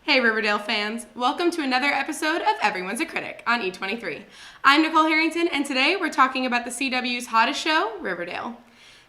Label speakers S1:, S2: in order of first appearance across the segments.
S1: Hey Riverdale fans, welcome to another episode of Everyone's a Critic on E23. I'm Nicole Harrington, and today we're talking about the CW's hottest show, Riverdale.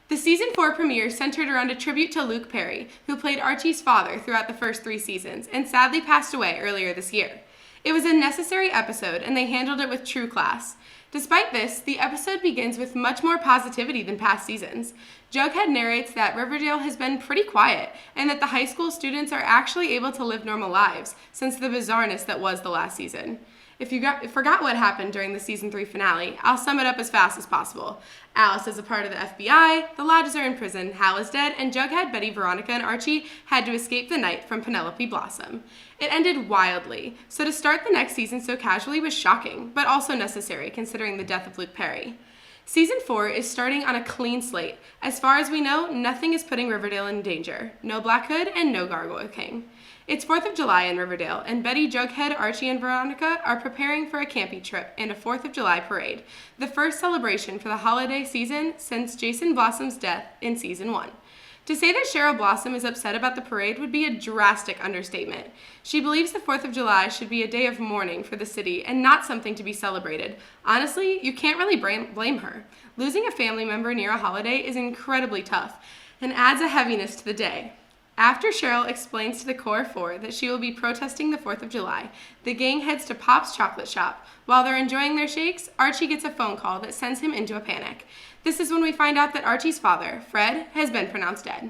S1: The season 4 premiere centered around a tribute to Luke Perry, who played Archie's father throughout the first 3 seasons and sadly passed away earlier this year. It was a necessary episode, and they handled it with true class. Despite this, the episode begins with much more positivity than past seasons. Jughead narrates that Riverdale has been pretty quiet, and that the high school students are actually able to live normal lives since the bizarreness that was the last season. If you forgot what happened during the season 3 finale, I'll sum it up as fast as possible. Alice is a part of the FBI, the Lodges are in prison, Hal is dead, and Jughead, Betty, Veronica, and Archie had to escape the night from Penelope Blossom. It ended wildly, so to start the next season so casually was shocking, but also necessary considering the death of Luke Perry. Season 4 is starting on a clean slate. As far as we know, nothing is putting Riverdale in danger. No Black Hood and no Gargoyle King. It's 4th of July in Riverdale, and Betty, Jughead, Archie, and Veronica are preparing for a camping trip and a 4th of July parade, the first celebration for the holiday season since Jason Blossom's death in Season 1. To say that Cheryl Blossom is upset about the parade would be a drastic understatement. She believes the 4th of July should be a day of mourning for the city and not something to be celebrated. Honestly, you can't really blame her. Losing a family member near a holiday is incredibly tough and adds a heaviness to the day. After Cheryl explains to the Core 4 that she will be protesting the 4th of July, the gang heads to Pop's chocolate shop. While they're enjoying their shakes, Archie gets a phone call that sends him into a panic. This is when we find out that Archie's father, Fred, has been pronounced dead.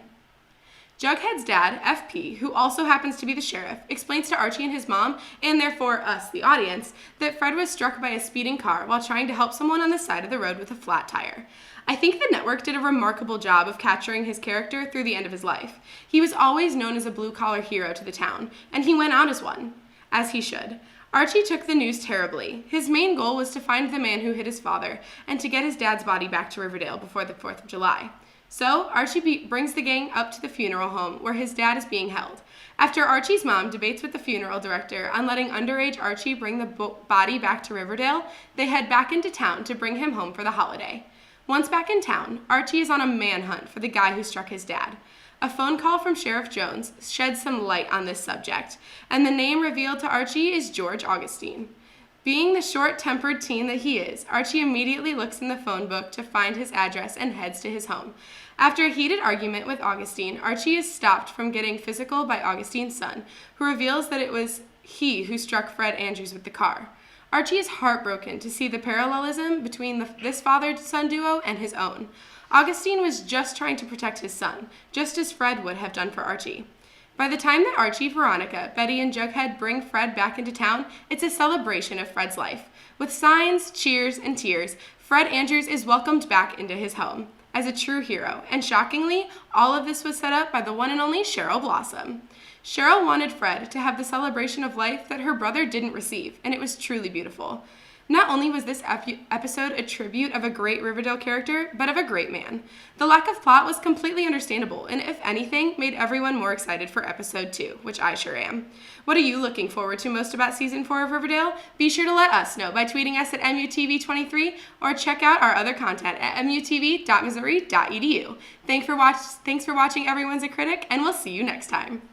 S1: Jughead's dad, FP, who also happens to be the sheriff, explains to Archie and his mom, and therefore us, the audience, that Fred was struck by a speeding car while trying to help someone on the side of the road with a flat tire. I think the network did a remarkable job of capturing his character through the end of his life. He was always known as a blue-collar hero to the town, and he went out as one, as he should. Archie took the news terribly. His main goal was to find the man who hit his father and to get his dad's body back to Riverdale before the 4th of July. So, Archie brings the gang up to the funeral home where his dad is being held. After Archie's mom debates with the funeral director on letting underage Archie bring the body back to Riverdale, they head back into town to bring him home for the holiday. Once back in town, Archie is on a manhunt for the guy who struck his dad. A phone call from Sheriff Jones sheds some light on this subject, and the name revealed to Archie is George Augustine. Being the short-tempered teen that he is, Archie immediately looks in the phone book to find his address and heads to his home. After a heated argument with Augustine, Archie is stopped from getting physical by Augustine's son, who reveals that it was he who struck Fred Andrews with the car. Archie is heartbroken to see the parallelism between this father-son duo and his own. Augustine was just trying to protect his son, just as Fred would have done for Archie. By the time that Archie, Veronica, Betty, and Jughead bring Fred back into town, it's a celebration of Fred's life. With signs, cheers, and tears, Fred Andrews is welcomed back into his home as a true hero, and shockingly, all of this was set up by the one and only Cheryl Blossom. Cheryl wanted Fred to have the celebration of life that her brother didn't receive, and it was truly beautiful. Not only was this episode a tribute of a great Riverdale character, but of a great man. The lack of plot was completely understandable, and if anything, made everyone more excited for episode 2, which I sure am. What are you looking forward to most about season 4 of Riverdale? Be sure to let us know by tweeting us at MUTV23, or check out our other content at mutv.missouri.edu. Thanks for watching Everyone's a Critic, and we'll see you next time.